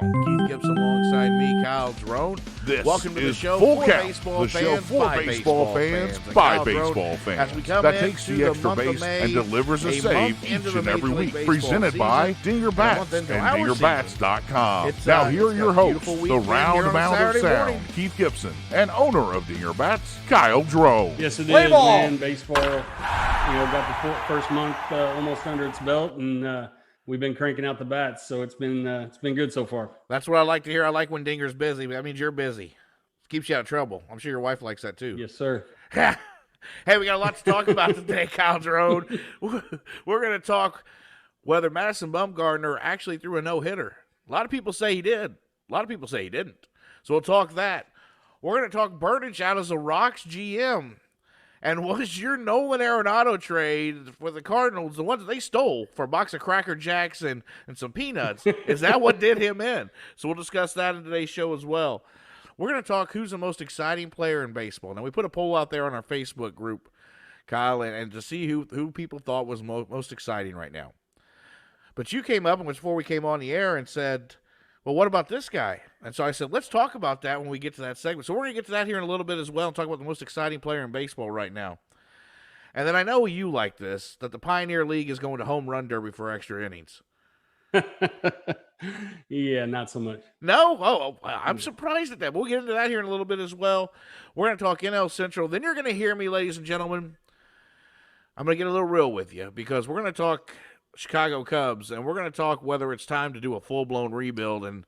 Keith Gibson alongside me, Kyle Drone. Welcome to the show Full for Count, baseball the show fans, for by baseball fans, And by Kyle Drone, baseball fans. as we come That into takes the the extra month of base May, and delivers a a save month each into the and Major every League week. Baseball Presented by season, Dinger and a month Bats into and our DingerBats.com. It's, Now it's here are got your a beautiful hosts, the weekend here on a roundabout of Saturday sound, morning. Keith Gibson, and owner of Dinger Bats, Kyle Drone. Yes, it Play is, ball. man. Baseball, got the first month almost under its belt, and we've been cranking out the bats, so it's been good so far. That's what I like to hear. I like when Dinger's busy. That means you're busy. Keeps you out of trouble. I'm sure your wife likes that too. Yes, sir. Hey, we got a lot to talk about today, Kyle Drone. We're going to talk whether Madison Bumgarner actually threw a no-hitter. A lot of people say he did. A lot of people say he didn't. So we'll talk that. We're going to talk Burnage out as a Rocks GM. And was your Nolan Arenado trade with the Cardinals the one that they stole for a box of Cracker Jacks and some peanuts? Is that what did him in? So we'll discuss that in today's show as well. We're going to talk who's the most exciting player in baseball. Now, we put a poll out there on our Facebook group, Kyle, and to see who people thought was most exciting right now. But you came up, and before we came on the air, and said, well, what about this guy? And so I said, let's talk about that when we get to that segment. So we're going to get to that here in a little bit as well and talk about the most exciting player in baseball right now. And then I know you like this, that the Pioneer League is going to home run derby for extra innings. Yeah, not so much. No? Oh, I'm surprised at that. We'll get into that here in a little bit as well. We're going to talk NL Central. Then you're going to hear me, ladies and gentlemen. I'm going to get a little real with you because we're going to talk Chicago Cubs, and we're going to talk whether it's time to do a full-blown rebuild. And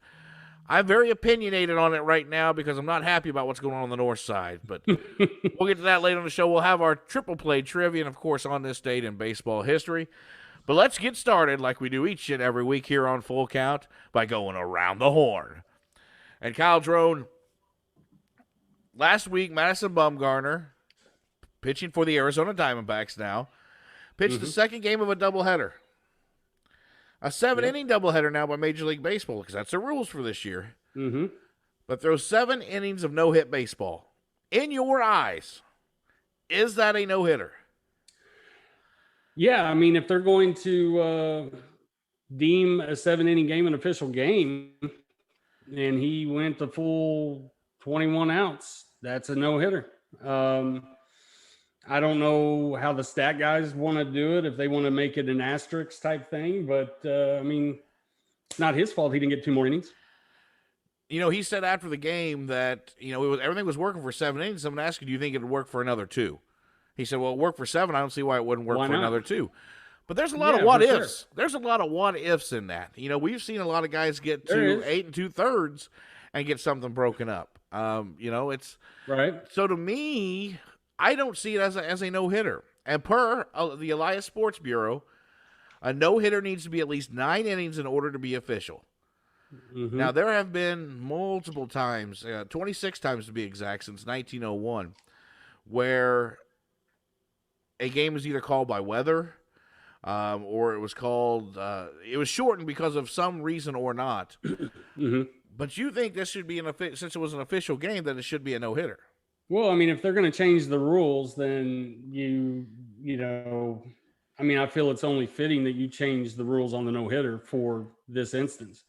I'm very opinionated on it right now because I'm not happy about what's going on the north side. But we'll get to that later on the show. We'll have our triple play trivia, and, of course, on this date in baseball history. But let's get started like we do each and every week here on Full Count by going around the horn. And Kyle Drone, last week, Madison Bumgarner, pitching for the Arizona Diamondbacks now, pitched the second game of a doubleheader. A 7-inning doubleheader now by Major League Baseball because that's the rules for this year. Mm-hmm. But throws 7 innings of no-hit baseball. In your eyes, is that a no-hitter? Yeah, I mean, if they're going to deem a 7-inning game an official game, and he went the full 21 outs, that's a no-hitter. I don't know how the stat guys want to do it, if they want to make it an asterisk type thing, but, I mean, it's not his fault he didn't get 2 more innings. You know, he said after the game that, everything was working for 7 innings. Someone asked him, do you think it would work for another 2? He said, well, it worked for 7. I don't see why it wouldn't work for another 2. But there's a lot of what-ifs. Sure. There's a lot of what-ifs in that. We've seen a lot of guys get to 8 2/3 and get something broken up. It's right. So to me, I don't see it as a no-hitter. And per the Elias Sports Bureau, a no-hitter needs to be at least 9 innings in order to be official. Mm-hmm. Now, there have been multiple times, 26 times to be exact, since 1901, where a game was either called by weather or it was called it was shortened because of some reason or not. Mm-hmm. But you think this should be since it was an official game, that it should be a no-hitter? Well, I mean, if they're going to change the rules, then I feel it's only fitting that you change the rules on the no-hitter for this instance.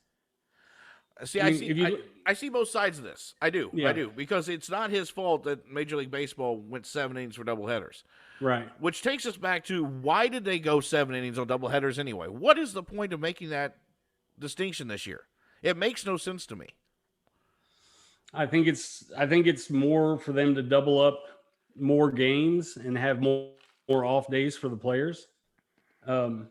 See, I see both sides of this. I do. Yeah. I do. Because it's not his fault that Major League Baseball went 7 innings for doubleheaders. Right. Which takes us back to, why did they go 7 innings on doubleheaders anyway? What is the point of making that distinction this year? It makes no sense to me. I think it's more for them to double up more games and have more off days for the players, and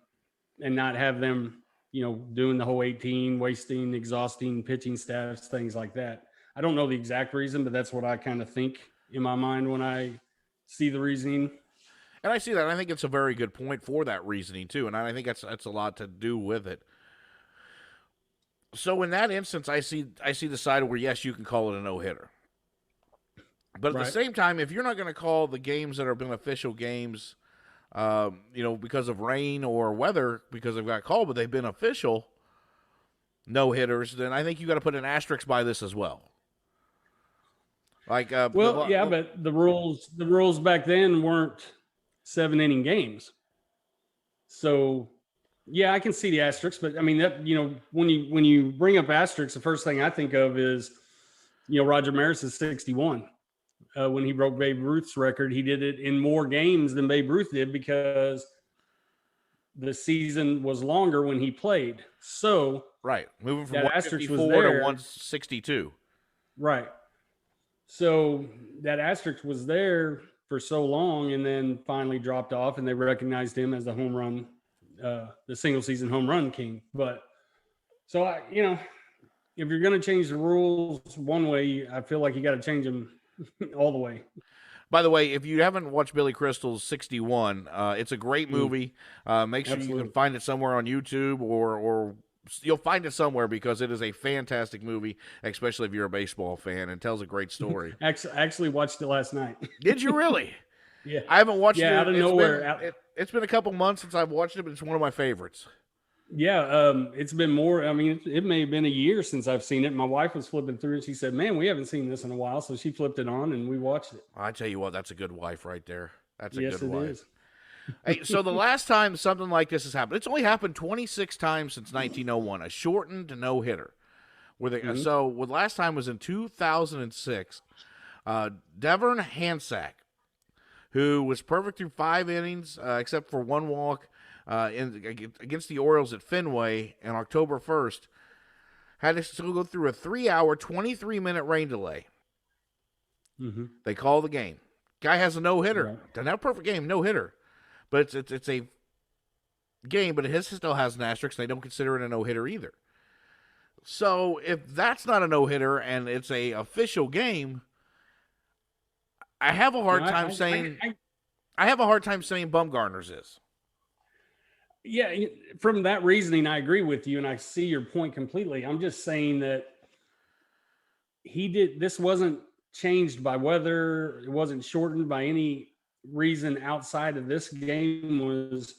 not have them, doing the whole 18, wasting, exhausting pitching staffs, things like that. I don't know the exact reason, but that's what I kind of think in my mind when I see the reasoning. And I see that. I think it's a very good point for that reasoning too, and I think that's a lot to do with it. So in that instance, I see the side where, yes, you can call it a no-hitter. But at the same time, if you're not going to call the games that have been official games, because of rain or weather, because they've got called, but they've been official no-hitters, then I think you got to put an asterisk by this as well. Like, but the rules back then weren't 7-inning games. So Yeah, I can see the asterisks, but I mean that when you bring up asterisks, the first thing I think of is Roger Maris is 61. When he broke Babe Ruth's record, he did it in more games than Babe Ruth did because the season was longer when he played. So Right, moving from that asterisk was 154 to there. 162. Right. So that asterisk was there for so long, and then finally dropped off, and they recognized him as the home run, the single season home run king. But so if you're going to change the rules one way, I feel like you got to change them all the way. By the way, if you haven't watched Billy Crystal's 61, it's a great movie. Make sure you can find it somewhere on YouTube or you'll find it somewhere because it is a fantastic movie, especially if you're a baseball fan, and tells a great story. Actually watched it last night. Did you really? Yeah. I haven't watched it. Out of nowhere. It's been a couple months since I've watched it, but it's one of my favorites. Yeah, it's been more. I mean, it may have been a year since I've seen it. My wife was flipping through, and she said, "Man, we haven't seen this in a while." So she flipped it on, and we watched it. I tell you what, that's a good wife right there. That's a yes, good it wife. is. Hey, so the last time something like this has happened, it's only happened 26 times since 1901, a shortened no-hitter. So the last time was in 2006. Devon Hansack, who was perfect through 5 innings, except for 1 walk, against the Orioles at Fenway on October 1st, had to still go through a 3-hour, 23-minute rain delay. Mm-hmm. They call the game. Guy has a no-hitter. Right. Doesn't have a perfect game, no-hitter. But it's a game, but his still has an asterisk. They don't consider it a no-hitter either. So if that's not a no-hitter and it's a official game, I have a hard time saying Bumgarner's is. Yeah, from that reasoning, I agree with you, and I see your point completely. I'm just saying that this wasn't changed by weather. It wasn't shortened by any reason outside of this game. Was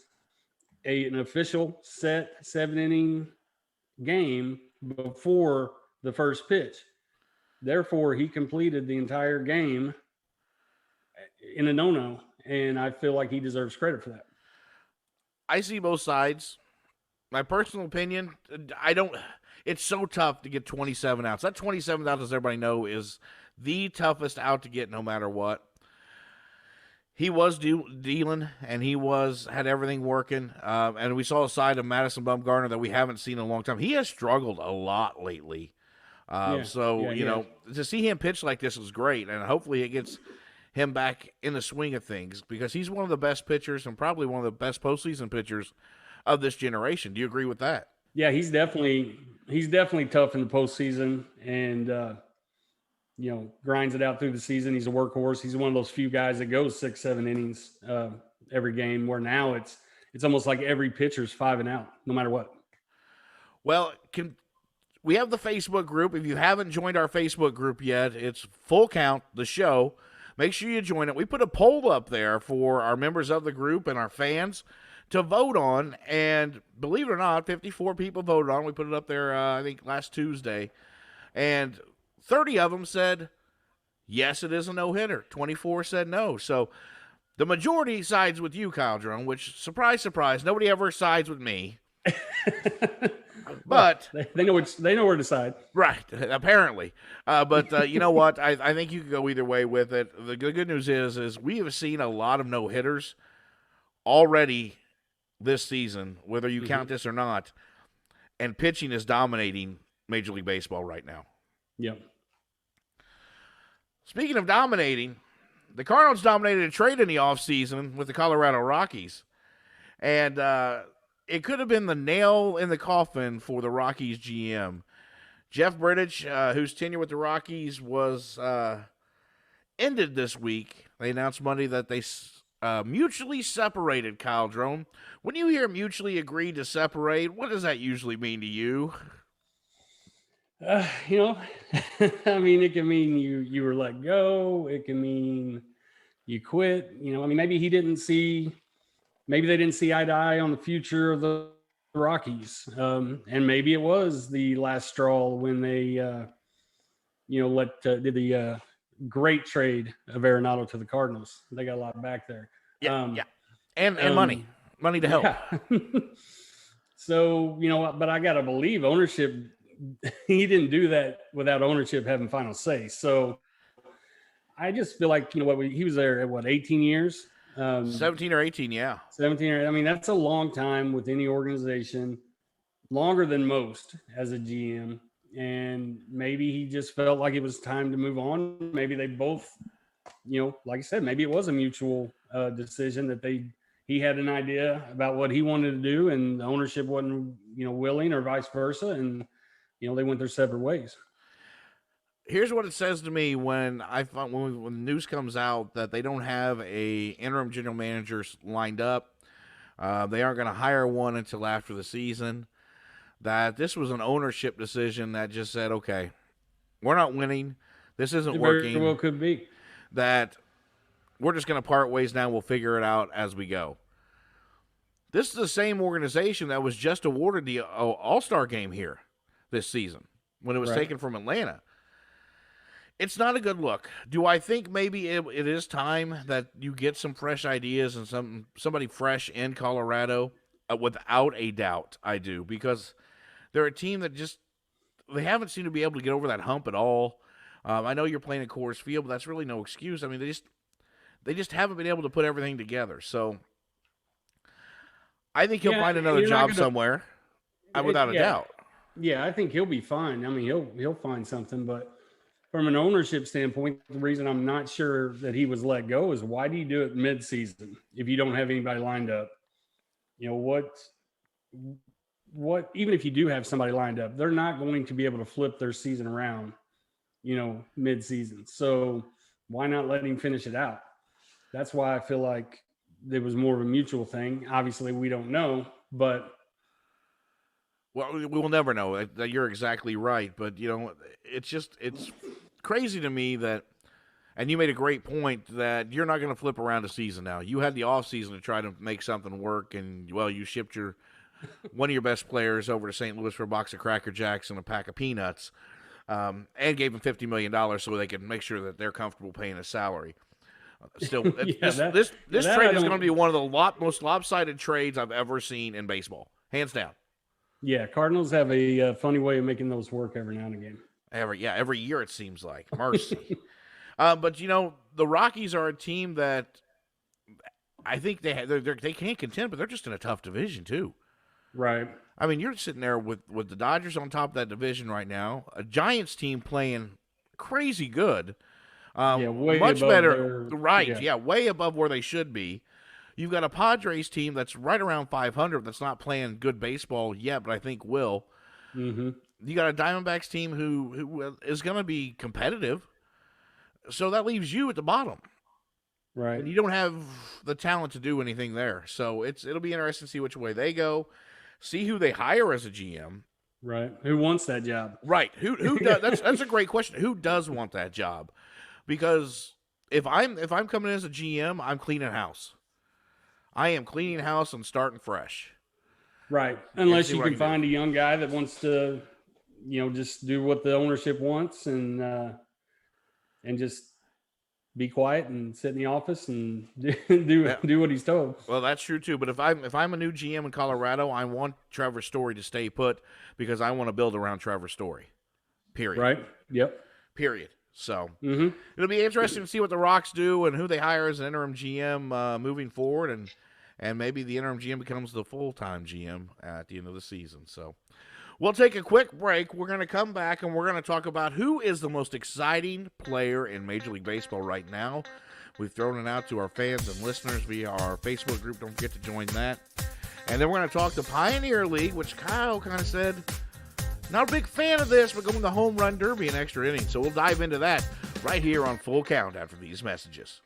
an official set 7-inning game before the first pitch. Therefore, he completed the entire game in a no-no, and I feel like he deserves credit for that. I see both sides. My personal opinion, it's so tough to get 27 outs. That 27 outs, as everybody knows, is the toughest out to get no matter what. He was dealing, and he had everything working. And we saw a side of Madison Bumgarner that we haven't seen in a long time. He has struggled a lot lately. To see him pitch like this is great, and hopefully it gets him back in the swing of things because he's one of the best pitchers and probably one of the best postseason pitchers of this generation. Do you agree with that? Yeah, he's definitely tough in the postseason, and grinds it out through the season. He's a workhorse. He's one of those few guys that goes 6-7 innings every game, where now it's almost like every pitcher's 5 and out, no matter what. Well, we have the Facebook group. If you haven't joined our Facebook group yet, it's Full Count, the show. Make sure you join it. We put a poll up there for our members of the group and our fans to vote on, and believe it or not, 54 people voted on. We put it up there, I think, last Tuesday, and 30 of them said, yes, it is a no-hitter. 24 said no. So the majority sides with you, Kyle Drone, which, surprise, surprise, nobody ever sides with me. But they know where to side. Right, apparently. But you know what? I think you can go either way with it. The good news is we have seen a lot of no-hitters already this season, whether you count this or not, and pitching is dominating Major League Baseball right now. Yep. Speaking of dominating, the Cardinals dominated a trade in the offseason with the Colorado Rockies. And it could have been the nail in the coffin for the Rockies GM. Jeff Bridich, whose tenure with the Rockies was ended this week, they announced Monday that they mutually separated, Kyle Drone. When you hear mutually agreed to separate, what does that usually mean to you? I mean, it can mean you were let go. It can mean you quit. Maybe they didn't see eye to eye on the future of the Rockies. And maybe it was the last straw when they, did the great trade of Arenado to the Cardinals. They got a lot back there. Yeah. And money to help. Yeah. So, but I got to believe ownership, he didn't do that without ownership having final say. So I just feel like, he was there at 18 years? 17 or 18, yeah. 17. I mean, that's a long time with any organization, longer than most as a GM. And maybe he just felt like it was time to move on. Maybe they both, like I said, maybe it was a mutual decision that he had an idea about what he wanted to do and the ownership wasn't, willing, or vice versa. And, they went their separate ways. Here's what it says to me when when the news comes out that they don't have a interim general manager lined up. They aren't going to hire one until after the season. That this was an ownership decision that just said, okay, we're not winning. This isn't working. Very well could be. That we're just going to part ways now. We'll figure it out as we go. This is the same organization that was just awarded the All-Star game here this season when it was taken from Atlanta. It's not a good look. Do I think maybe it is time that you get some fresh ideas and somebody fresh in Colorado? Without a doubt, I do, because they're a team that they haven't seemed to be able to get over that hump at all. I know you're playing at Coors Field, but that's really no excuse. I mean, they just haven't been able to put everything together. So I think he'll find another job somewhere, without a doubt. Yeah, I think he'll be fine. I mean, he'll find something, but from an ownership standpoint, the reason I'm not sure that he was let go is why do you do it mid-season if you don't have anybody lined up? What even if you do have somebody lined up, they're not going to be able to flip their season around, mid-season. So why not let him finish it out? That's why I feel like it was more of a mutual thing. Obviously, we don't know, but well, we will never know. That you're exactly right, but it's crazy to me that, and you made a great point that you're not going to flip around a season now. You had the off season to try to make something work, and you shipped one of your best players over to St. Louis for a box of Cracker Jacks and a pack of peanuts, and gave him $50 million so they could make sure that they're comfortable paying his salary. Still, this trade is going to be one of the most lopsided trades I've ever seen in baseball, hands down. Yeah, Cardinals have a funny way of making those work every now and again. Every year it seems like. Mercy. But, the Rockies are a team that I think they can't contend, but they're just in a tough division too. Right. I mean, you're sitting there with the Dodgers on top of that division right now, a Giants team playing crazy good. Way much above better. Right. Yeah, way above where they should be. You've got a Padres team that's right around 500 that's not playing good baseball yet, but I think will. Mm-hmm. You got a Diamondbacks team who is going to be competitive. So that leaves you at the bottom. Right. And you don't have the talent to do anything there. So it'll be interesting to see which way they go, see who they hire as a GM. Right. Who wants that job? Right. Who does? That's a great question. Who does want that job? Because if I'm coming in as a GM, I'm cleaning house. I am cleaning house and starting fresh. Right. Unless you can find a young guy that wants to, just do what the ownership wants and just be quiet and sit in the office and do what he's told. Well, that's true too. But if I'm a new GM in Colorado, I want Trevor Story to stay put because I want to build around Trevor Story. Period. Right. Yep. Period. So it'll be interesting to see what the Rocks do and who they hire as an interim GM moving forward, and maybe the interim GM becomes the full-time GM at the end of the season. So we'll take a quick break. We're going to come back, and we're going to talk about who is the most exciting player in Major League Baseball right now. We've thrown it out to our fans and listeners via our Facebook group. Don't forget to join that. And then we're going to talk the Pioneer League, which Kyle kind of said, not a big fan of this, but going to home run derby and extra innings. So we'll dive into that right here on Full Count after these messages.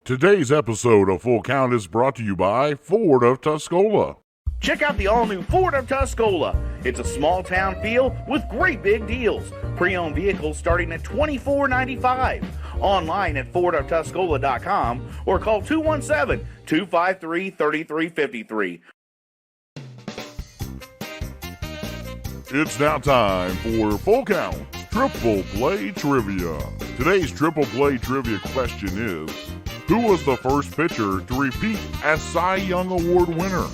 Today's episode of Full Count is brought to you by Ford of Tuscola. Check out the all-new Ford of Tuscola. It's a small-town feel with great big deals. Pre-owned vehicles starting at $24.95. Online at FordofTuscola.com or call 217-253-3353. It's now time for Full Count Triple Play Trivia. Today's Triple Play Trivia question is, who was the first pitcher to repeat as Cy Young Award winner?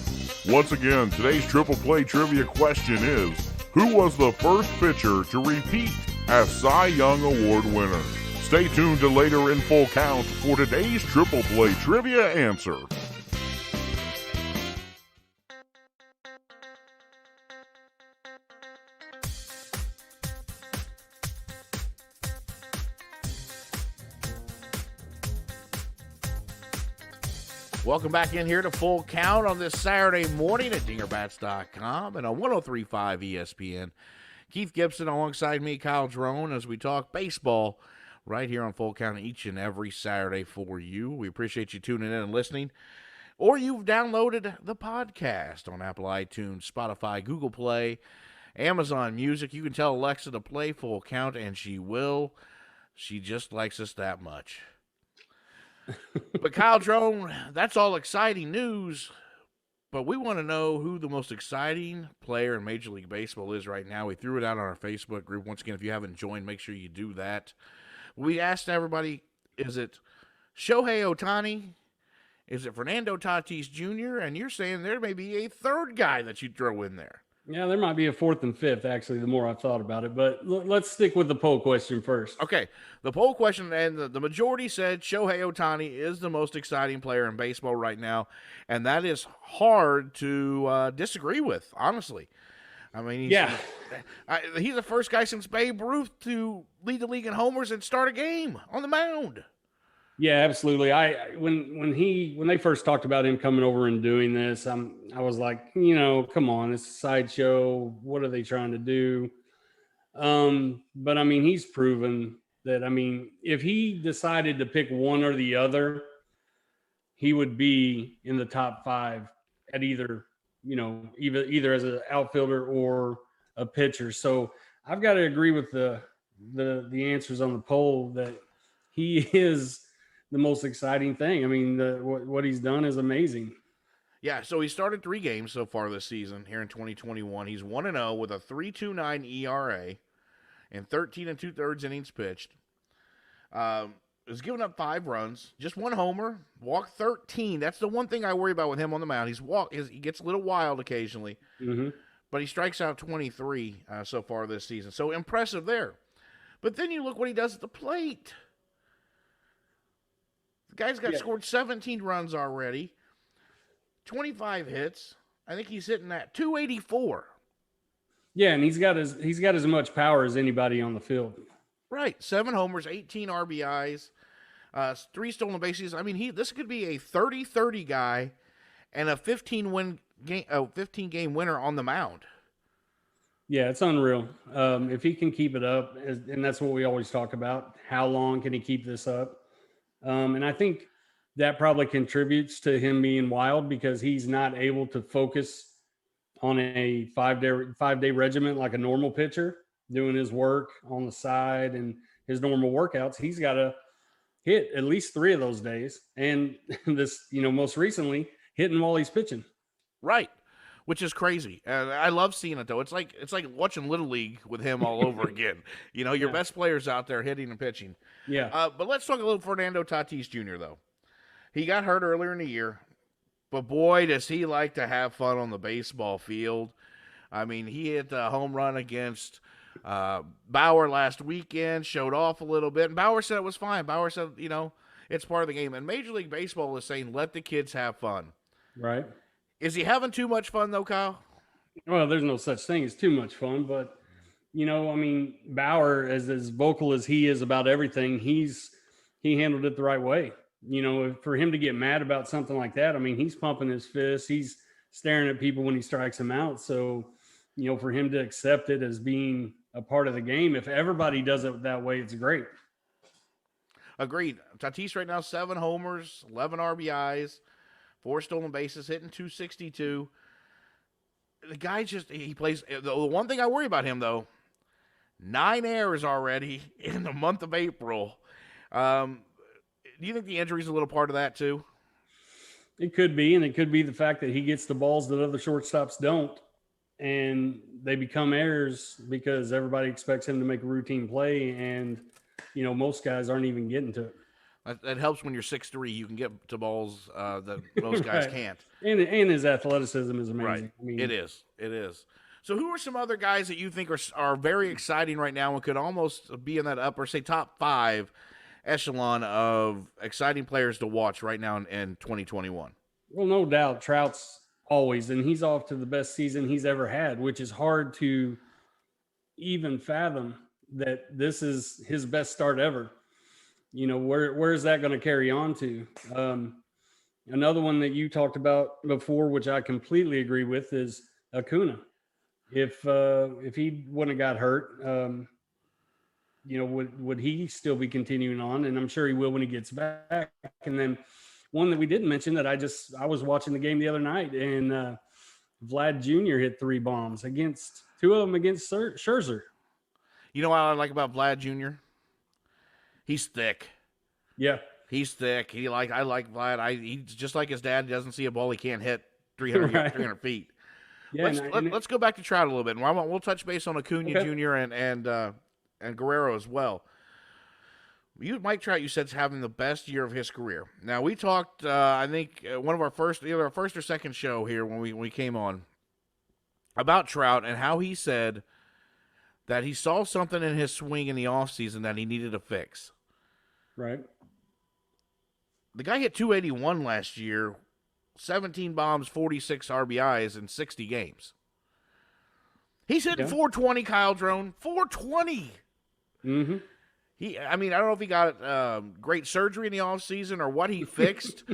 Once again, today's Triple Play Trivia question is, who was the first pitcher to repeat as Cy Young Award winner? Stay tuned to later in Full Count for today's Triple Play Trivia answer. Welcome back in here to Full Count on this Saturday morning at dingerbats.com and on 103.5 ESPN. Keith Gibson alongside me, Kyle Drone, as we talk baseball right here on Full Count each and every Saturday for you. We appreciate you tuning in and listening. Or you've downloaded the podcast on Apple iTunes, Spotify, Google Play, Amazon Music. You can tell Alexa to play Full Count, and she will. She just likes us that much. But Kyle Drone, that's all exciting news, but we want to know who the most exciting player in Major League Baseball is right now. We threw it out on our Facebook group. Once again, if you haven't joined, make sure you do that. We asked everybody, is it Shohei Ohtani? Is it Fernando Tatis Jr.? And you're saying there may be a third guy that you'd throw in there. Yeah, there might be a fourth and fifth, actually, the more I've thought about it. But let's stick with the poll question first. Okay, the poll question, and the majority said Shohei Ohtani is the most exciting player in baseball right now, and that is hard to disagree with, honestly. I mean, he's the first guy since Babe Ruth to lead the league in homers and start a game on the mound. Yeah, absolutely. When they first talked about him coming over and doing this, I was like, come on, it's a sideshow. What are they trying to do? But I mean, he's proven that. I mean, if he decided to pick one or the other, he would be in the top five at either as an outfielder or a pitcher. So I've got to agree with the answers on the poll that he is the most exciting thing. I mean, what he's done is amazing. Yeah, so he started 3 games so far this season here in 2021. He's 1-0 with a 3.29 ERA and 13 2/3 innings pitched. He's given up 5 runs, just 1 homer, walked 13. That's the one thing I worry about with him on the mound. He gets a little wild occasionally, but he strikes out 23 so far this season. So impressive there. But then you look what he does at the plate. The guy's scored 17 runs already, 25 hits. I think he's hitting at 284. Yeah, and he's got as much power as anybody on the field. Right, 7 homers, 18 RBIs, 3 stolen bases. I mean, this could be a 30-30 guy and a 15 game winner on the mound. Yeah, it's unreal. If he can keep it up, and that's what we always talk about, how long can he keep this up? And I think that probably contributes to him being wild because he's not able to focus on a 5-day regimen like a normal pitcher doing his work on the side and his normal workouts. He's got to hit at least 3 of those days. And this, most recently hitting while he's pitching. Right. Which is crazy. And I love seeing it though. It's like watching Little League with him all over again. Your best players out there hitting and pitching. Yeah. But let's talk a little Fernando Tatis Jr. though. He got hurt earlier in the year, but boy, does he like to have fun on the baseball field. I mean, he hit a home run against Bauer last weekend, showed off a little bit, and Bauer said it was fine. Bauer said, it's part of the game. And Major League Baseball is saying, let the kids have fun. Right. Is he having too much fun, though, Kyle? Well, there's no such thing as too much fun, but, Bauer, as vocal as he is about everything, he handled it the right way. For him to get mad about something like that, he's pumping his fist. He's staring at people when he strikes them out. So, for him to accept it as being a part of the game, if everybody does it that way, it's great. Agreed. Tatis right now, 7 homers, 11 RBIs, 4 stolen bases, hitting 262. The guy he plays. The one thing I worry about him, though, 9 errors already in the month of April. Do you think the injury is a little part of that, too? It could be, and it could be the fact that he gets the balls that other shortstops don't, and they become errors because everybody expects him to make a routine play, and, most guys aren't even getting to it. That helps when you're 6'3". You can get to balls that most guys Right. can't. And his athleticism is amazing. Right. I mean, It is. It is. So who are some other guys that you think are very exciting right now and could almost be in that upper, say, top 5 echelon of exciting players to watch right now in 2021? well, no doubt, Trout's always, and he's off to the best season he's ever had, which is hard to even fathom that this is his best start ever. Where is that going to carry on to? Another one that you talked about before, which I completely agree with, is Acuna. If he wouldn't have got hurt, would he still be continuing on? And I'm sure he will when he gets back. And then one that we didn't mention that I was watching the game the other night, and Vlad Jr. hit 3 bombs two of them against Scherzer. You know what I like about Vlad Jr.? He's thick. Yeah. He's thick. I like Vlad. He's just like his dad. He doesn't see a ball he can't hit 300, Right. 300 feet. Yeah, Let's go back to Trout a little bit. And we'll touch base on Acuna Okay. Jr. and Guerrero as well. Mike Trout, you said, is having the best year of his career. Now, we talked, I think, one of our either our first or second show here when we came on, about Trout and how he said that he saw something in his swing in the offseason that he needed to fix. Right. The guy hit 281 last year, 17 bombs, 46 RBIs in 60 games. He's hitting 420, Kyle Drone. 420. Mm-hmm. I don't know if he got great surgery in the offseason or what he fixed,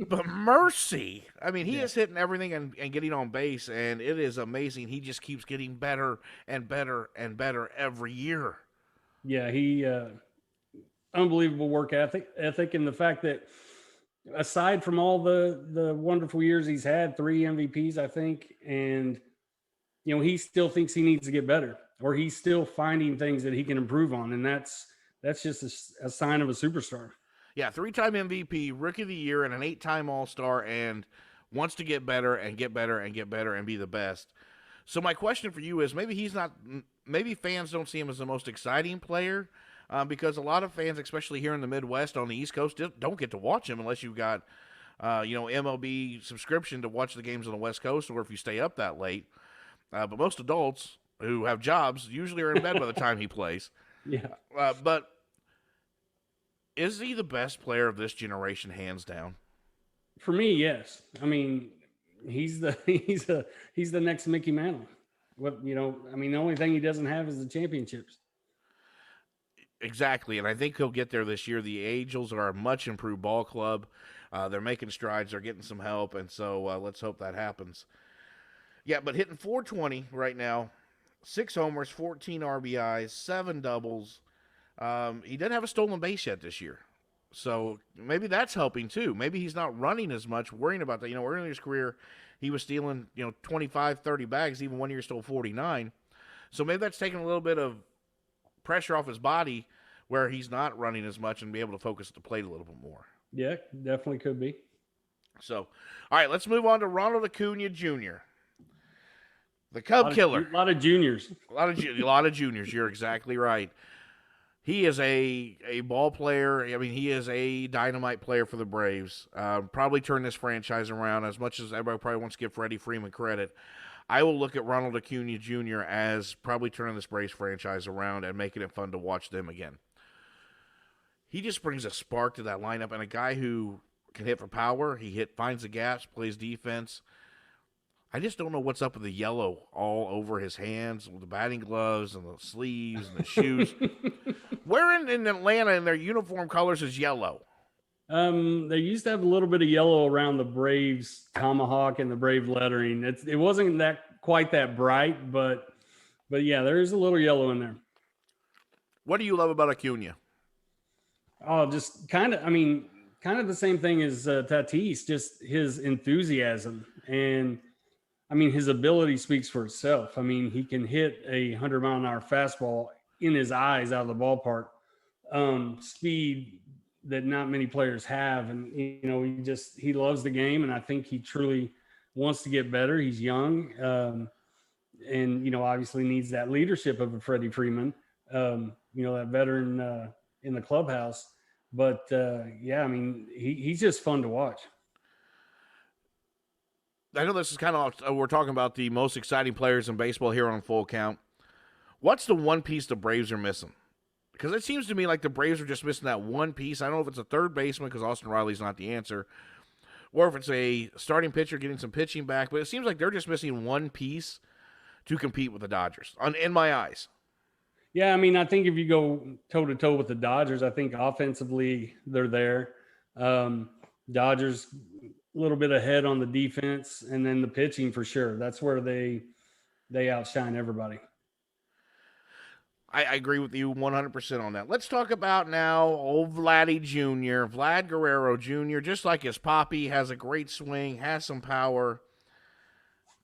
but mercy. He is hitting everything and getting on base, and it is amazing. He just keeps getting better and better and better every year. Yeah, he unbelievable work ethic, and the fact that aside from all the wonderful years he's had, 3 MVPs, I think, and he still thinks he needs to get better, or he's still finding things that he can improve on, and that's just a sign of a superstar. Yeah, 3-time MVP, Rookie of the Year, and an 8-time All-Star, and wants to get better and get better and get better and be the best. So my question for you is, maybe fans don't see him as the most exciting player, because a lot of fans, especially here in the Midwest on the East Coast, don't get to watch him unless you've got, MLB subscription to watch the games on the West Coast, or if you stay up that late. But most adults who have jobs usually are in bed by the time he plays. Yeah. But is he the best player of this generation, hands down? For me, yes. He's the next Mickey Mantle. The only thing he doesn't have is the championships. Exactly, and I think he'll get there this year. The Angels are a much improved ball club. They're making strides. They're getting some help, and so let's hope that happens. Yeah, but hitting 420 right now, 6 homers, 14 RBIs, 7 doubles. He doesn't have a stolen base yet this year. So maybe that's helping too. Maybe he's not running as much, worrying about that. Early in his career, he was stealing, 25, 30 bags, even one year stole 49. So maybe that's taking a little bit of pressure off his body where he's not running as much and be able to focus at the plate a little bit more. Yeah, definitely could be. So, all right, let's move on to Ronald Acuna Jr., the Cub killer. A lot of juniors. A lot of juniors. You're exactly right. He is a ball player. He is a dynamite player for the Braves. Probably turn this franchise around as much as everybody probably wants to give Freddie Freeman credit. I will look at Ronald Acuna Jr. as probably turning this Braves franchise around and making it fun to watch them again. He just brings a spark to that lineup, and a guy who can hit for power. He finds the gaps, plays defense. I just don't know what's up with the yellow all over his hands, with the batting gloves and the sleeves and the shoes. Where in Atlanta in their uniform colors is yellow? They used to have a little bit of yellow around the Braves tomahawk and the Brave lettering. It wasn't quite that bright, but yeah, there is a little yellow in there. What do you love about Acuna? Oh, just kind of the same thing as Tatis, just his enthusiasm. And his ability speaks for itself. He can hit a 100-mile-an-hour fastball in his eyes out of the ballpark. Speed that not many players have. And, he loves the game. And I think he truly wants to get better. He's young. And, obviously needs that leadership of a Freddie Freeman, that veteran in the clubhouse. But yeah, I mean, he's just fun to watch. I know this is kind of, we're talking about the most exciting players in baseball here on Full Count. What's the one piece the Braves are missing? Because it seems to me like the Braves are just missing that one piece. I don't know if it's a third baseman because Austin Riley's not the answer, or if it's a starting pitcher getting some pitching back, but it seems like they're just missing one piece to compete with the Dodgers, in my eyes. Yeah, I mean, I think if you go toe-to-toe with the Dodgers, I think offensively they're there. Dodgers a little bit ahead on the defense, and then the pitching for sure. That's where they outshine everybody. I agree with you 100% on that. Let's talk about now old Vladdy Jr., Vlad Guerrero Jr., just like his poppy, has a great swing, has some power.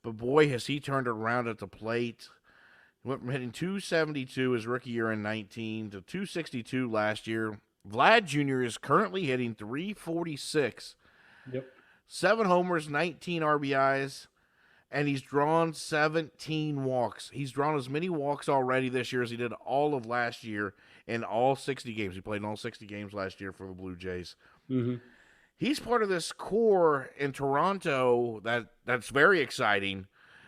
But boy, has he turned it around at the plate. He went from hitting 272 his rookie year in 19 to 262 last year. Vlad Jr. is currently hitting 346. Yep. 7 homers, 19 RBIs. And he's drawn 17 walks. He's drawn as many walks already this year as he did all of last year in all 60 games. He played in all 60 games last year for the Blue Jays. Mm-hmm. He's part of this core in Toronto that's very exciting.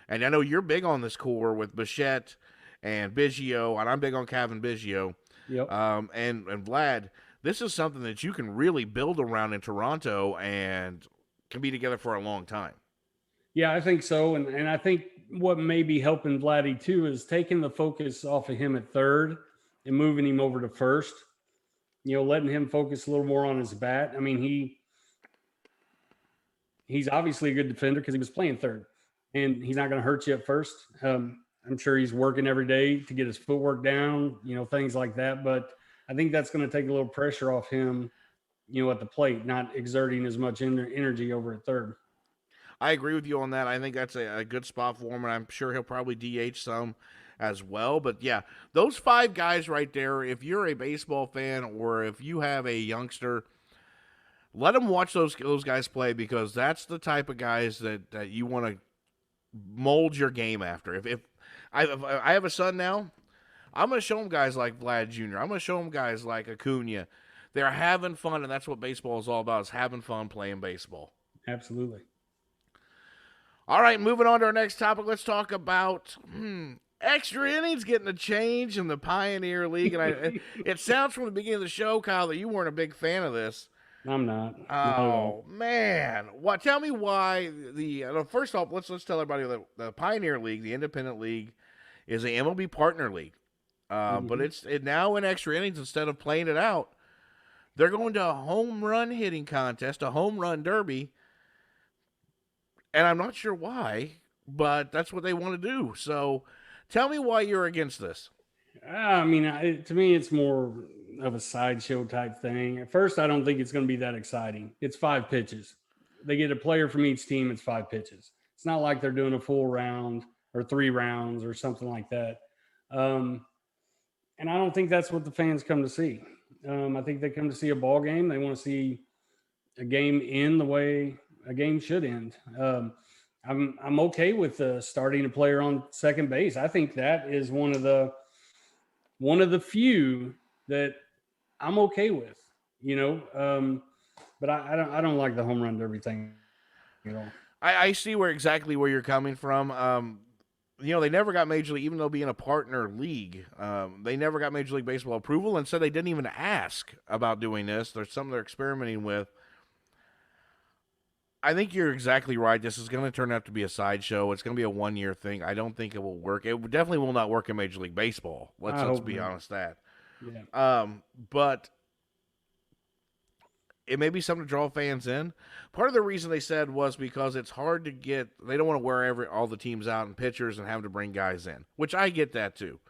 And I know you're big on this core with Bichette and Biggio, and I'm big on Kevin Biggio. Yep. And Vlad. This is something that you can really build around in Toronto and can be together for a long time. Yeah, I think so. And I think what may be helping Vladdy too is taking the focus off of him at third and moving him over to first, letting him focus a little more on his bat. I mean, he's obviously a good defender because he was playing third, and he's not going to hurt you at first. I'm sure he's working every day to get his footwork down, things like that. But I think that's going to take a little pressure off him, at the plate, not exerting as much energy over at third. I agree with you on that. I think that's a good spot for him, and I'm sure he'll probably DH some as well. But, yeah, those 5 guys right there, if you're a baseball fan or if you have a youngster, let them watch those guys play, because that's the type of guys that you want to mold your game after. If I have a son now, I'm going to show him guys like Vlad Jr. I'm going to show him guys like Acuna. They're having fun, and that's what baseball is all about, is having fun playing baseball. Absolutely. All right, moving on to our next topic. Let's talk about extra innings getting a change in the Pioneer League. And it sounds from the beginning of the show, Kyle, that you weren't a big fan of this. I'm not. Oh, man. Tell me why first off, let's tell everybody that the Pioneer League, the independent league, is a MLB partner league. But it's now in extra innings instead of playing it out. They're going to a home run hitting contest, a home run derby. And I'm not sure why, but that's what they want to do. So tell me why you're against this. I mean, to me, it's more of a sideshow type thing. At first, I don't think it's going to be that exciting. It's 5 pitches. They get a player from each team. It's 5 pitches. It's not like they're doing a full round or 3 rounds or something like that. And I don't think that's what the fans come to see. I think they come to see a ball game. They want to see a game end the way a game should end. I'm okay with starting a player on second base. I think that is one of the few that I'm okay with, but I don't like the home run derby thing at all. I see exactly where you're coming from. They never got Major League, even though being a partner league, they never got Major League Baseball approval, and so they didn't even ask about doing this. There's something they're experimenting with. I think you're exactly right. This is going to turn out to be a sideshow. It's going to be a one-year thing. I don't think it will work. It definitely will not work in Major League Baseball. Let's be honest that. Yeah. But it may be something to draw fans in. Part of the reason they said was because it's hard to get. They don't want to wear all the teams out and pitchers and have to bring guys in, which I get that too.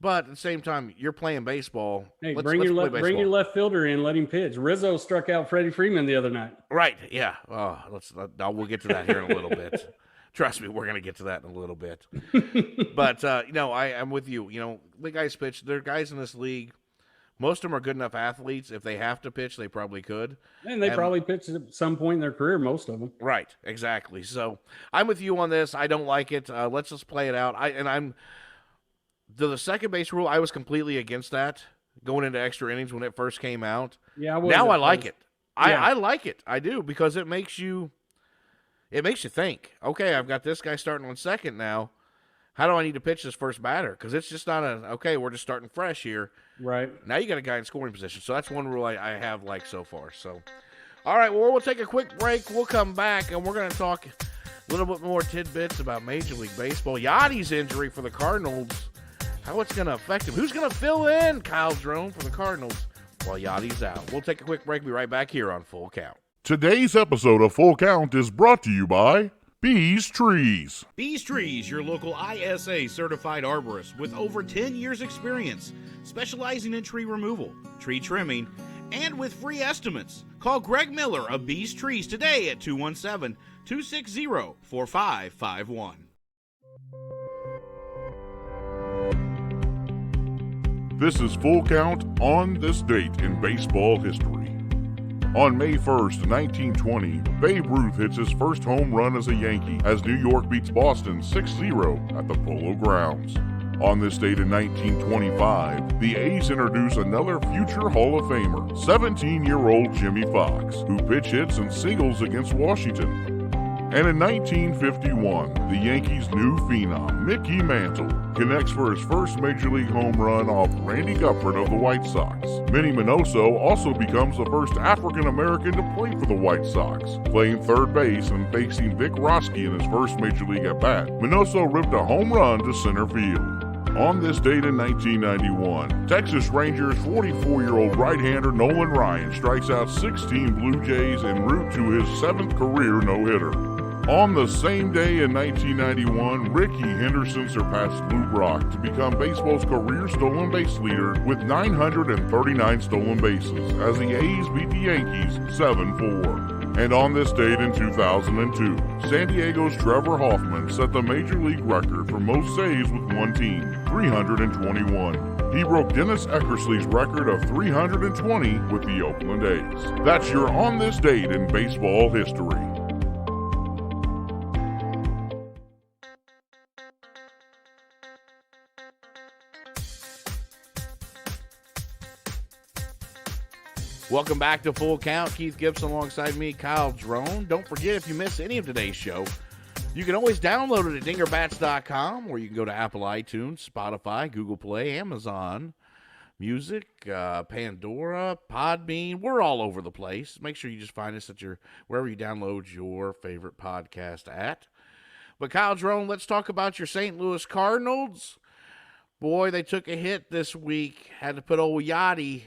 But at the same time, you're playing baseball. Hey, bring your left fielder in, let him pitch. Rizzo struck out Freddie Freeman the other night. Right, yeah. We'll get to that here in a little bit. Trust me, we're going to get to that in a little bit. But, I'm with you. The guys pitch. There are guys in this league. Most of them are good enough athletes. If they have to pitch, they probably could. And they probably pitched at some point in their career, most of them. Right, exactly. So I'm with you on this. I don't like it. Let's just play it out. The second base rule, I was completely against that. going into extra innings when it first came out. Yeah, now I like it. Yeah. I like it. I do, because it makes you think, okay, I've got this guy starting on second now. How do I need to pitch this first batter? Because it's just not okay, we're just starting fresh here. Right. Now you got a guy in scoring position. So that's one rule I have liked so far. So, all right, well, we'll take a quick break. We'll come back, and we're going to talk a little bit more tidbits about Major League Baseball. Yachty's injury for the Cardinals, how it's going to affect him. Who's going to fill in Kyle Drone for the Cardinals while Yachty's out? We'll take a quick break. Be right back here on Full Count. Today's episode of Full Count is brought to you by Bees Trees. Bees Trees, your local ISA certified arborist with over 10 years experience, specializing in tree removal, tree trimming, and with free estimates. Call Greg Miller of Bees Trees today at 217-260-4551. This is Full Count on this date in baseball history. On May 1st, 1920, Babe Ruth hits his first home run as a Yankee as New York beats Boston 6-0 at the Polo Grounds. On this date in 1925, the A's introduce another future Hall of Famer, 17-year-old Jimmy Fox, who pitch hits and singles against Washington. And in 1951, the Yankees' new phenom, Mickey Mantle, connects for his first Major League home run off Randy Gufford of the White Sox. Minnie Minoso also becomes the first African-American to play for the White Sox, playing third base and facing Vic Roski in his first Major League at-bat. Minoso ripped a home run to center field. On this date in 1991, Texas Rangers 44-year-old right-hander Nolan Ryan strikes out 16 Blue Jays en route to his 7th career no-hitter. On the same day in 1991, Ricky Henderson surpassed Lou Brock to become baseball's career stolen base leader with 939 stolen bases as the A's beat the Yankees 7-4. And on this date in 2002, San Diego's Trevor Hoffman set the Major League record for most saves with one team, 321. He broke Dennis Eckersley's record of 320 with the Oakland A's. That's your On This Date in baseball history. Welcome back to Full Count. Keith Gibson alongside me, Kyle Drone. Don't forget, if you miss any of today's show, you can always download it at dingerbats.com, or you can go to Apple iTunes, Spotify, Google Play, Amazon Music, Pandora, Podbean. We're all over the place. Make sure you just find us at wherever you download your favorite podcast at. But Kyle Drone, let's talk about your St. Louis Cardinals. Boy, they took a hit this week. Had to put old Yachty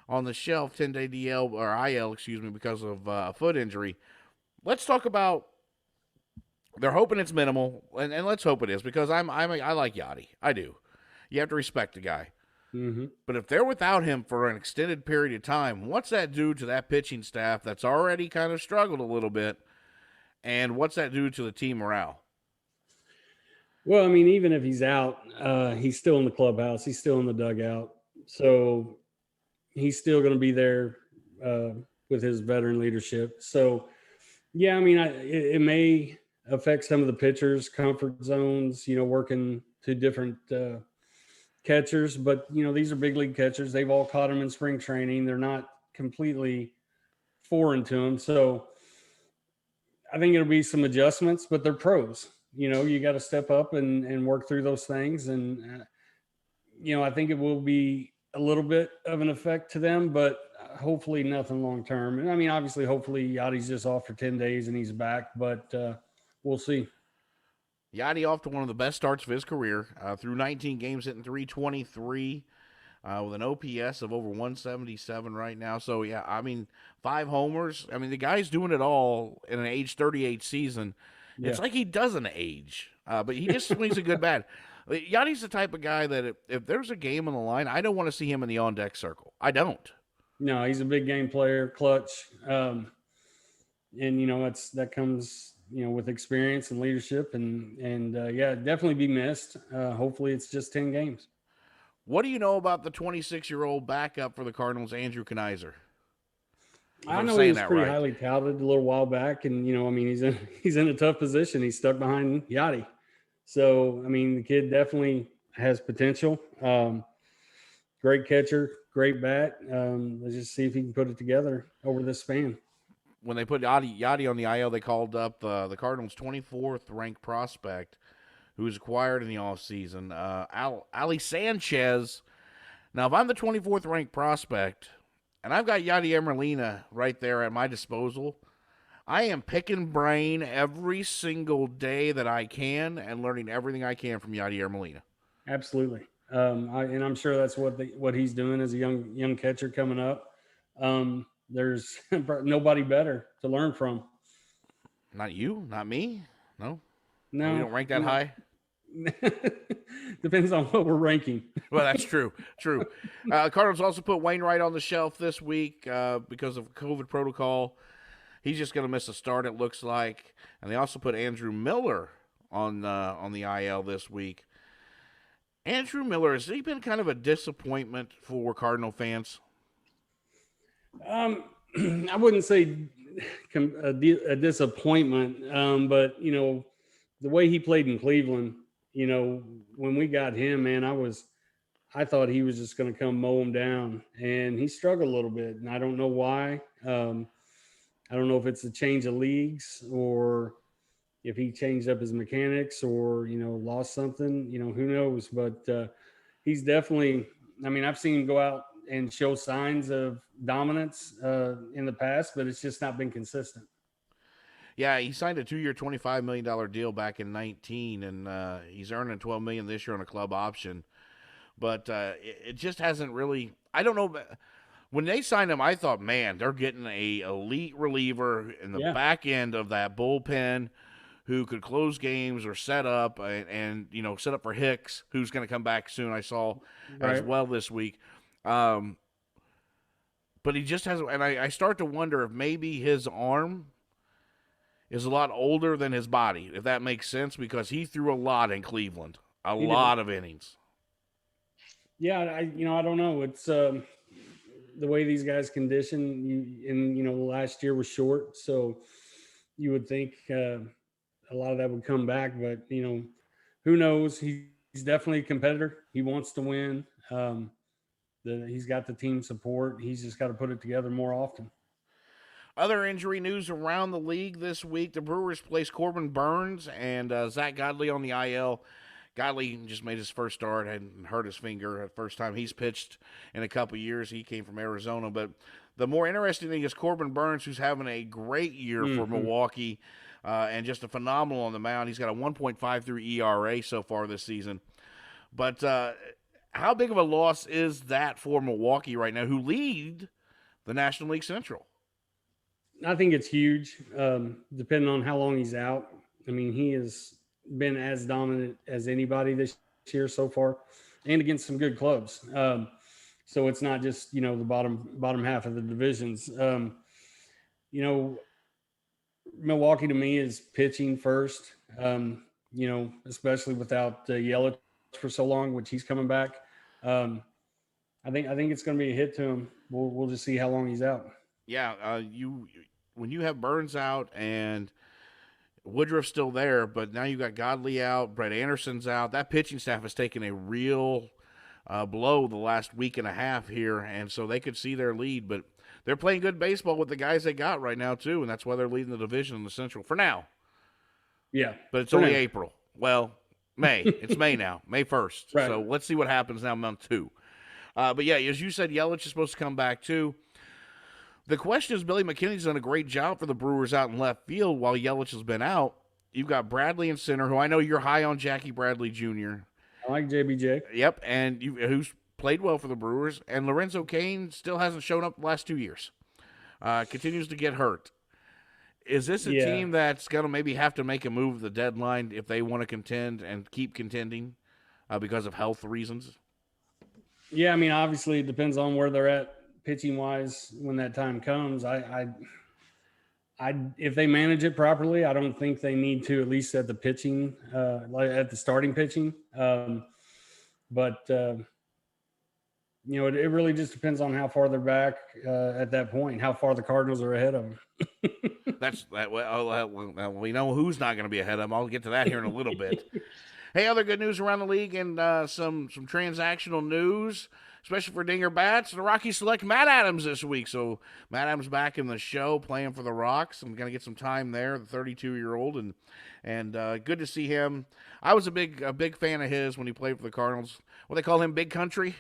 on the shelf, 10-day DL or IL, because of a foot injury. Let's talk about. They're hoping it's minimal, and let's hope it is, because I like Yachty. I do. You have to respect the guy. Mm-hmm. But if they're without him for an extended period of time, what's that do to that pitching staff that's already kind of struggled a little bit, and what's that do to the team morale? Well, I mean, even if he's out, he's still in the clubhouse. He's still in the dugout. So he's still going to be there with his veteran leadership. So, yeah, I mean, it may affect some of the pitchers' comfort zones, working to different catchers. But, these are big league catchers. They've all caught them in spring training. They're not completely foreign to them. So I think it'll be some adjustments, but they're pros. You got to step up and work through those things. And, I think it will be a little bit of an effect to them, but hopefully nothing long term. And I mean, obviously, hopefully Yachty's just off for 10 days and he's back, but we'll see. Yachty off to one of the best starts of his career, through 19 games, hitting 323 with an OPS of over 177 right now. So, yeah, I mean, 5 homers. I mean, the guy's doing it all in an age 38 season. Yeah. It's like he doesn't age, but he just swings a good bat. Yachty's the type of guy that if there's a game on the line, I don't want to see him in the on-deck circle. I don't. No, he's a big game player, clutch. And, that comes, with experience and leadership. And definitely be missed. Hopefully it's just 10 games. What do you know about the 26-year-old backup for the Cardinals, Andrew Kanizer? I know he was pretty highly touted a little while back. And, he's in a tough position. He's stuck behind Yachty. So, I mean, the kid definitely has potential. Great catcher, great bat. Let's just see if he can put it together over this span. When they put Yachty on the IL, they called up the Cardinals' 24th ranked prospect, who was acquired in the offseason, Ali Sanchez. Now, if I'm the 24th ranked prospect, and I've got Yadier Molina right there at my disposal, I am picking brain every single day that I can and learning everything I can from Yadier Molina. Absolutely. And I'm sure that's what he's doing as a young catcher coming up. There's nobody better to learn from. Not you, not me. No, we No, don't rank that high. Depends on what we're ranking. Well, that's true. True. Cardinals also put Wainwright on the shelf this week because of COVID protocol. He's just going to miss a start, it looks like. And they also put Andrew Miller on the IL this week. Andrew Miller, has he been kind of a disappointment for Cardinal fans? I wouldn't say a disappointment, but the way he played in Cleveland, when we got him, man, I thought he was just going to come mow him down, and he struggled a little bit, and I don't know why. I don't know if it's a change of leagues or if he changed up his mechanics or, lost something, who knows, but he's definitely, I've seen him go out and show signs of dominance in the past, but it's just not been consistent. Yeah, he signed a 2-year, $25 million deal back in 2019, and he's earning $12 million this year on a club option. But it just hasn't really – I don't know. When they signed him, I thought, man, they're getting a elite reliever in the back end of that bullpen who could close games or set up and set up for Hicks, who's going to come back soon, I saw as well this week. But he just hasn't – and I start to wonder if maybe his arm – is a lot older than his body, if that makes sense, because he threw a lot in Cleveland, a lot of innings. Yeah, I don't know. It's the way these guys condition. Last year was short, so you would think a lot of that would come back. But who knows? He's definitely a competitor. He wants to win. He's got the team support. He's just got to put it together more often. Other injury news around the league this week. The Brewers placed Corbin Burns and Zach Godley on the IL. Godley just made his first start and hurt his finger. The first time he's pitched in a couple years. He came from Arizona. But the more interesting thing is Corbin Burns, who's having a great year for Milwaukee and just a phenomenal on the mound. He's got a 1.53 ERA so far this season. But how big of a loss is that for Milwaukee right now, who lead the National League Central? I think it's huge, depending on how long he's out. He has been as dominant as anybody this year so far, and against some good clubs. So it's not just the bottom half of the divisions. Milwaukee to me is pitching first. Especially without Yelich for so long, which he's coming back. I think it's going to be a hit to him. We'll just see how long he's out. Yeah, when you have Burns out and Woodruff's still there, but now you got Godley out, Brett Anderson's out. That pitching staff has taken a real blow the last week and a half here, and so they could see their lead. But they're playing good baseball with the guys they got right now too, and that's why they're leading the division in the Central for now. Yeah, but it's only April. Well, May. It's May now, May 1st. Right. So let's see what happens now, month 2. But yeah, as you said, Yelich is supposed to come back too. The question is, Billy McKinney's done a great job for the Brewers out in left field while Yelich has been out. You've got Bradley in center, who I know you're high on, Jackie Bradley Jr. I like JBJ. Yep, and who's played well for the Brewers. And Lorenzo Cain still hasn't shown up the last 2 years. Continues to get hurt. Is this a team that's going to maybe have to make a move at the deadline if they want to contend and keep contending because of health reasons? Yeah, obviously it depends on where they're at pitching wise when that time comes. I if they manage it properly, I don't think they need to, at least at the pitching, like at the starting pitching. But it really just depends on how far they're back at that point, how far the Cardinals are ahead of them. Well, we know who's not going to be ahead of them. I'll get to that here in a little bit. Hey, other good news around the league and some transactional news. especially for Dinger Bats. The Rockies select Matt Adams this week. So Matt Adams back in the show playing for the Rocks. I'm going to get some time there, the 32-year-old, and good to see him. I was a big fan of his when he played for the Cardinals. What they call him, Big Country?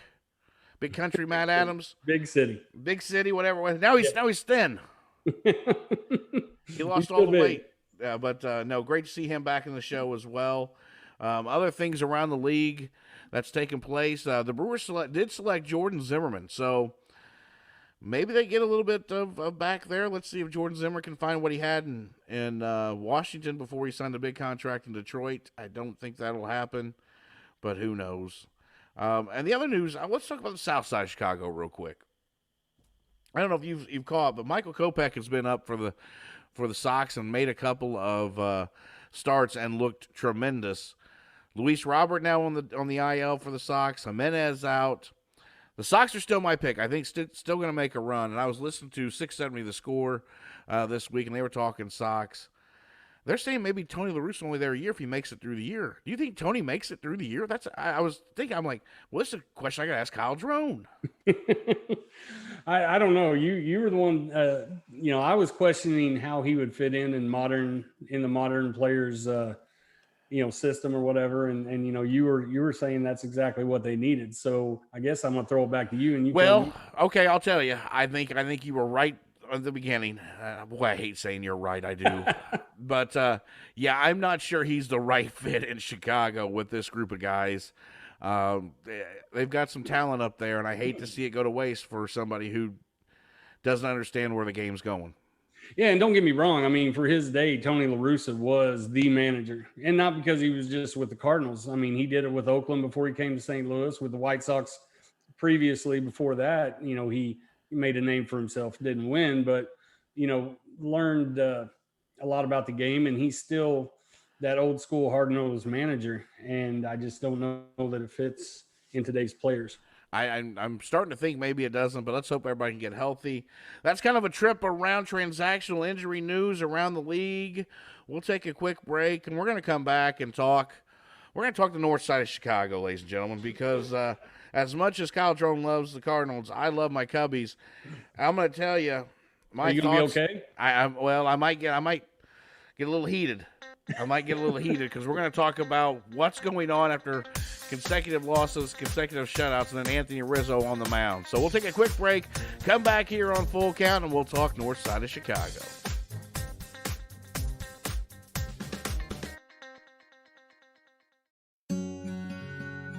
Big Country Matt Adams? Big City, whatever. Now he's thin. He lost all the weight. But no, great to see him back in the show as well. Other things around the league that's taken place. The Brewers did select Jordan Zimmerman, so maybe they get a little bit of back there. Let's see if Jordan Zimmerman can find what he had in Washington before he signed a big contract in Detroit. I don't think that'll happen, but who knows. And the other news, let's talk about the South Side of Chicago real quick. I don't know if you've caught, but Michael Kopech has been up for the Sox and made a couple of starts and looked tremendous. Luis Robert now on the IL for the Sox. Jimenez out. The Sox are still my pick. I think still going to make a run. And I was listening to 670 The Score this week, and they were talking Sox. They're saying maybe Tony La Russa only there a year if he makes it through the year. Do you think Tony makes it through the year? I was thinking, I'm like, well, this is a question I got to ask Kyle Drone. I don't know. You were the one. I was questioning how he would fit in the modern players, system or whatever. And you were saying that's exactly what they needed. So I guess I'm gonna throw it back to you. And you. Well, okay, I'll tell you. I think you were right at the beginning. Boy, I hate saying you're right. I do. But yeah, I'm not sure he's the right fit in Chicago with this group of guys. They've got some talent up there, and I hate to see it go to waste for somebody who doesn't understand where the game's going. Yeah, and don't get me wrong. I mean, for his day, Tony La Russa was the manager, and not because he was just with the Cardinals. I mean, he did it with Oakland before he came to St. Louis, with the White Sox previously. Before that, he made a name for himself, didn't win, but, learned a lot about the game, and he's still that old school hard-nosed manager, and I just don't know that it fits in today's players. I'm starting to think maybe it doesn't, but let's hope everybody can get healthy. That's kind of a trip around transactional injury news around the league. We'll take a quick break, and we're going to come back and talk. We're going to talk the north side of Chicago, ladies and gentlemen, because as much as Kyle Drone loves the Cardinals, I love my Cubbies. I'm going to tell you my thoughts. Are you going to be okay? I might get a little heated. I might get a little heated because we're going to talk about what's going on after consecutive losses, consecutive shutouts, and then Anthony Rizzo on the mound. So we'll take a quick break, come back here on Full Count, and we'll talk north side of Chicago.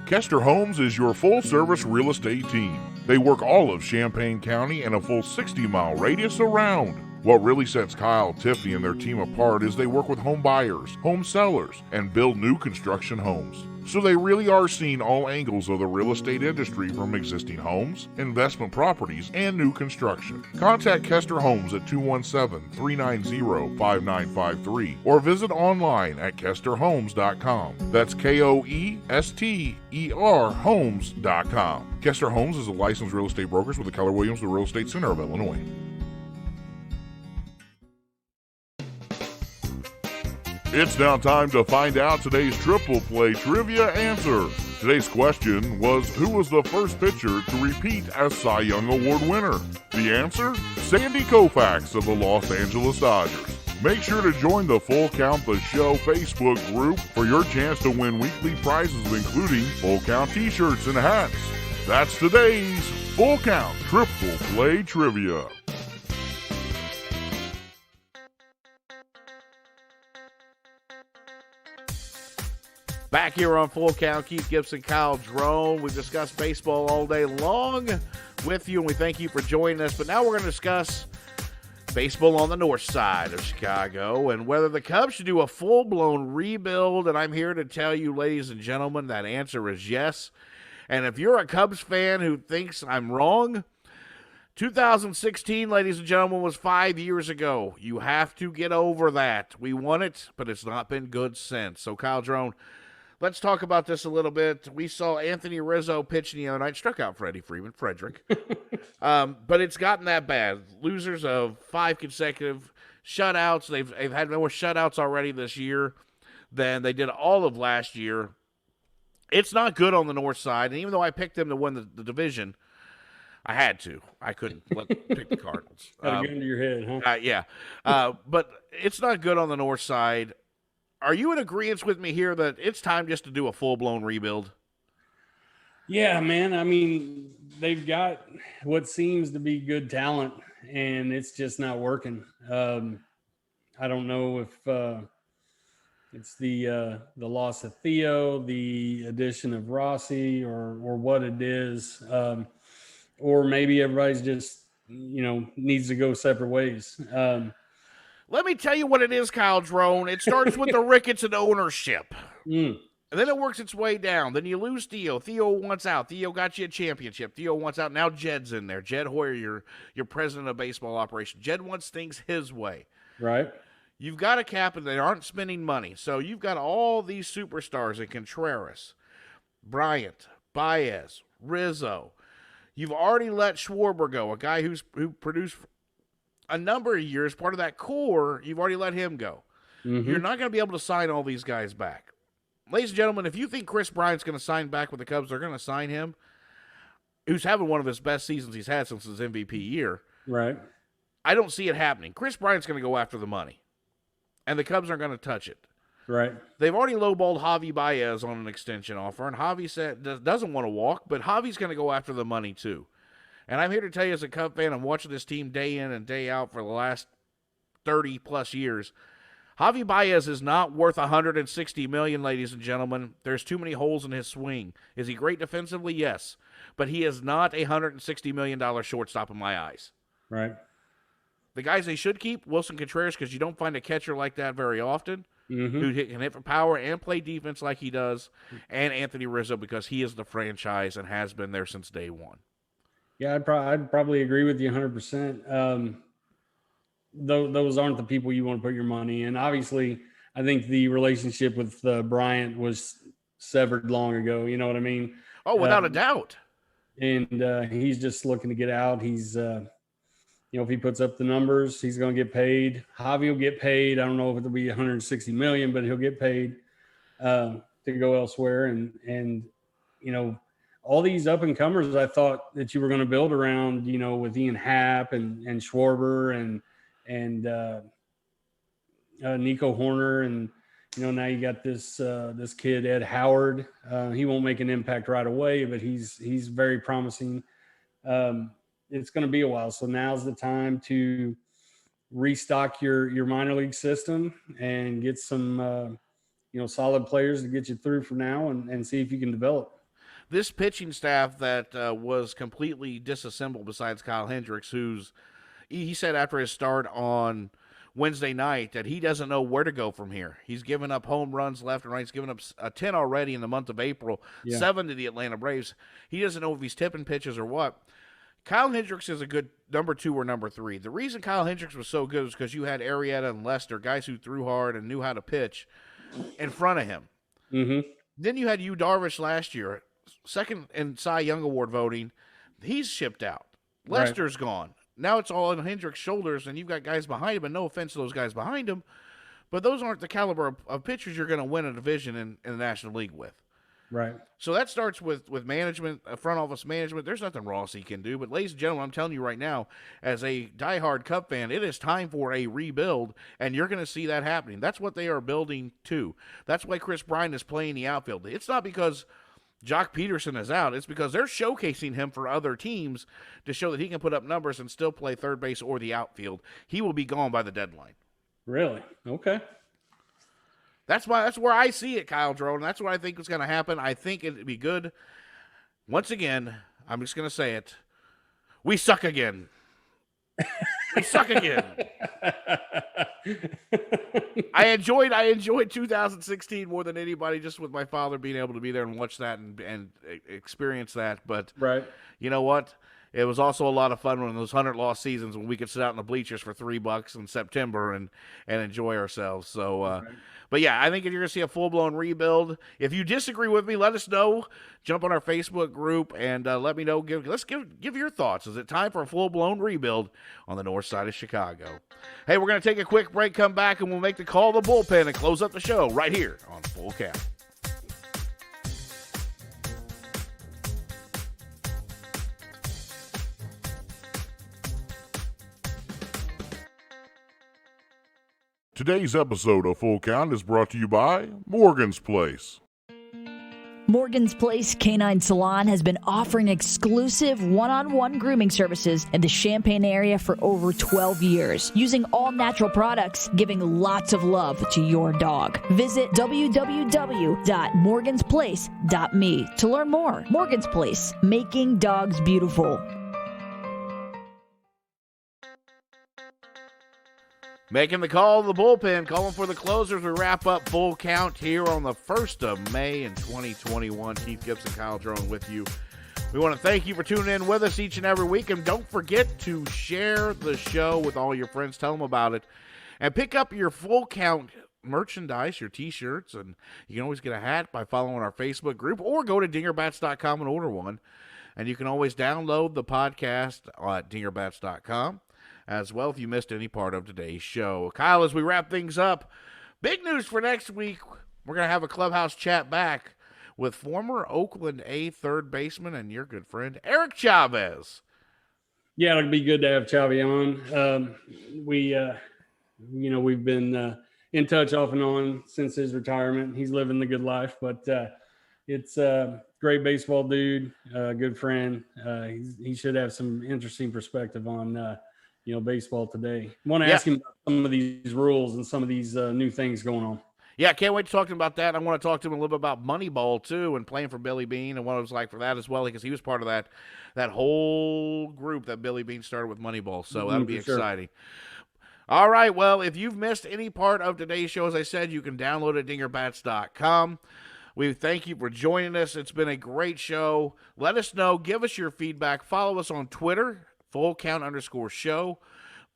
Kester Homes is your full-service real estate team. They work all of Champaign County and a full 60-mile radius around. What really sets Kyle, Tiffany, and their team apart is they work with home buyers, home sellers, and build new construction homes. So they really are seeing all angles of the real estate industry, from existing homes, investment properties, and new construction. Contact Kester Homes at 217-390-5953 or visit online at kesterhomes.com. That's KOESTER homes.com. Kester Homes is a licensed real estate broker with the Keller Williams, the Real Estate Center of Illinois. It's now time to find out today's Triple Play Trivia answer. Today's question was, who was the first pitcher to repeat as Cy Young Award winner? The answer? Sandy Koufax of the Los Angeles Dodgers. Make sure to join the Full Count the Show Facebook group for your chance to win weekly prizes, including Full Count t-shirts and hats. That's today's Full Count Triple Play Trivia. Back here on Full Count, Keith Gibson, Kyle Drone. We've discussed baseball all day long with you, and we thank you for joining us. But now we're going to discuss baseball on the north side of Chicago and whether the Cubs should do a full-blown rebuild. And I'm here to tell you, ladies and gentlemen, that answer is yes. And if you're a Cubs fan who thinks I'm wrong, 2016, ladies and gentlemen, was 5 years ago. You have to get over that. We won it, but it's not been good since. So, Kyle Drone, let's talk about this a little bit. We saw Anthony Rizzo pitching the other night, struck out Frederick. But it's gotten that bad. Losers of 5 consecutive shutouts. They've had more shutouts already this year than they did all of last year. It's not good on the north side, and even though I picked them to win the division, I had to. I couldn't pick the Cardinals. Got a gun to your head, huh? Yeah. But it's not good on the north side. Are you in agreement with me here that it's time just to do a full-blown rebuild? Yeah, man. I mean, they've got what seems to be good talent, and it's just not working. I don't know if it's the loss of Theo, the addition of Rossi, or what it is, or maybe everybody's just needs to go separate ways. Let me tell you what it is, Kyle Drone. It starts with the Ricketts and ownership. And then it works its way down. Then you lose Theo. Theo wants out. Theo got you a championship. Theo wants out. Now Jed's in there. Jed Hoyer, your president of baseball operations. Jed wants things his way. Right. You've got a cap and they aren't spending money. So you've got all these superstars in Contreras, Bryant, Baez, Rizzo. You've already let Schwarber go, a guy who produced a number of years, part of that core. You've already let him go. Mm-hmm. You're not going to be able to sign all these guys back. Ladies and gentlemen, if you think Chris Bryant's going to sign back with the Cubs, they're going to sign him, who's having one of his best seasons he's had since his MVP year. Right. I don't see it happening. Chris Bryant's going to go after the money, and the Cubs aren't going to touch it. Right. They've already lowballed Javi Baez on an extension offer, and Javi said doesn't want to walk, but Javi's going to go after the money too. And I'm here to tell you as a Cub fan, I'm watching this team day in and day out for the last 30-plus years. Javi Baez is not worth $160 million, ladies and gentlemen. There's too many holes in his swing. Is he great defensively? Yes. But he is not a $160 million shortstop in my eyes. Right. The guys they should keep, Wilson Contreras, because you don't find a catcher like that very often, who can hit for power and play defense like he does, and Anthony Rizzo, because he is the franchise and has been there since day one. Yeah, I'd probably agree with you 100%. Those aren't the people you want to put your money in. Obviously, I think the relationship with Bryant was severed long ago. You know what I mean? Oh, without a doubt. And he's just looking to get out. He's, if he puts up the numbers, he's going to get paid. Javi will get paid. I don't know if it'll be $160 million, but he'll get paid to go elsewhere. And all these up and comers, I thought that you were going to build around, with Ian Happ and Schwarber and Nico Horner, and now you got this kid Ed Howard. He won't make an impact right away, but he's very promising. It's going to be a while, so now's the time to restock your minor league system and get some solid players to get you through for now, and see if you can develop. This pitching staff that was completely disassembled, besides Kyle Hendricks, he said after his start on Wednesday night that he doesn't know where to go from here. He's given up home runs left and right. He's given up 10 already in the month of April, 7 to the Atlanta Braves. He doesn't know if he's tipping pitches or what. Kyle Hendricks is a good number 2 or number 3. The reason Kyle Hendricks was so good was because you had Arrieta and Lester, guys who threw hard and knew how to pitch, in front of him. Mm-hmm. Then you had Yu Darvish last year, second in Cy Young Award voting. He's shipped out. Lester's gone. Now it's all on Hendricks' shoulders, and you've got guys behind him, and no offense to those guys behind him, but those aren't the caliber of pitchers you're going to win a division in the National League with. Right. So that starts with management, front office management. There's nothing Rossi can do. But, ladies and gentlemen, I'm telling you right now, as a diehard Cub fan, it is time for a rebuild, and you're going to see that happening. That's what they are building to. That's why Chris Bryant is playing the outfield. It's not because Jock Peterson is out. It's because they're showcasing him for other teams to show that he can put up numbers and still play third base or the outfield. He will be gone by the deadline. Really? Okay. That's where I see it, Kyle Drone. That's what I think is going to happen. I think it'd be good. Once again, I'm just going to say it. We suck again. We suck again. I enjoyed 2016 more than anybody, just with my father being able to be there and watch that and experience that. But right. You know what? It was also a lot of fun when those 100-loss seasons when we could sit out in the bleachers for $3 in September and enjoy ourselves. So, right. But yeah, I think if you're going to see a full-blown rebuild, if you disagree with me, let us know. Jump on our Facebook group and let me know. Give your thoughts. Is it time for a full-blown rebuild on the north side of Chicago? Hey, we're going to take a quick break, come back, and we'll make the call to the bullpen and close up the show right here on Full Count. Today's episode of Full Count is brought to you by Morgan's Place. Morgan's Place Canine Salon has been offering exclusive one-on-one grooming services in the Champaign area for over 12 years, using all natural products, giving lots of love to your dog. Visit www.morgansplace.me to learn more. Morgan's Place, making dogs beautiful. Making the call of the bullpen, calling for the closers. We wrap up Full Count here on the 1st of May in 2021. Keith Gibson, Kyle Drone with you. We want to thank you for tuning in with us each and every week. And don't forget to share the show with all your friends. Tell them about it. And pick up your Full Count merchandise, your T-shirts. And you can always get a hat by following our Facebook group or go to dingerbats.com and order one. And you can always download the podcast at dingerbats.com. as well if you missed any part of today's show. Kyle, as we wrap things up, big news for next week. We're going to have a clubhouse chat back with former Oakland A third baseman and your good friend, Eric Chavez. Yeah, it'll be good to have Chavi on. We've been in touch off and on since his retirement. He's living the good life, but it's a great baseball dude, good friend. He should have some interesting perspective on baseball today. I want to ask him about some of these rules and some of these new things going on. Yeah, I can't wait to talk to him about that. I want to talk to him a little bit about Moneyball, too, and playing for Billy Bean and what it was like for that as well, because he was part of that whole group that Billy Bean started with Moneyball, so that'll be exciting. Sure. All right, well, if you've missed any part of today's show, as I said, you can download it at dingerbats.com. We thank you for joining us. It's been a great show. Let us know. Give us your feedback. Follow us on Twitter. @FullCount_show.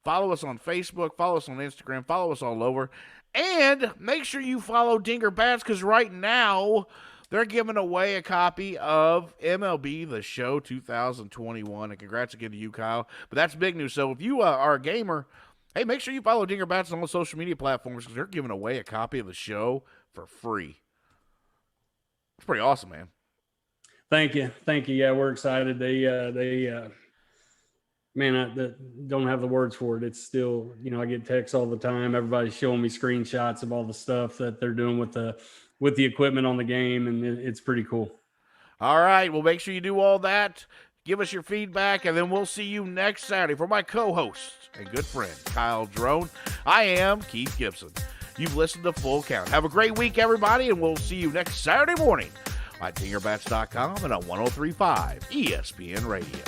Follow us on Facebook. Follow us on Instagram. Follow us all over. And make sure you follow Dinger Bats, because right now they're giving away a copy of MLB The Show 2021. And congrats again to you, Kyle. But that's big news. So if you are a gamer, hey, make sure you follow Dinger Bats on all social media platforms, because they're giving away a copy of the show for free. It's pretty awesome, man. Thank you. Yeah, we're excited. They man, I don't have the words for it. It's still, I get texts all the time. Everybody's showing me screenshots of all the stuff that they're doing with the equipment on the game, and it's pretty cool. All right, well, make sure you do all that. Give us your feedback, and then we'll see you next Saturday. For my co-host and good friend, Kyle Drone, I am Keith Gibson. You've listened to Full Count. Have a great week, everybody, and we'll see you next Saturday morning at dingerbats.com and on 103.5 ESPN Radio.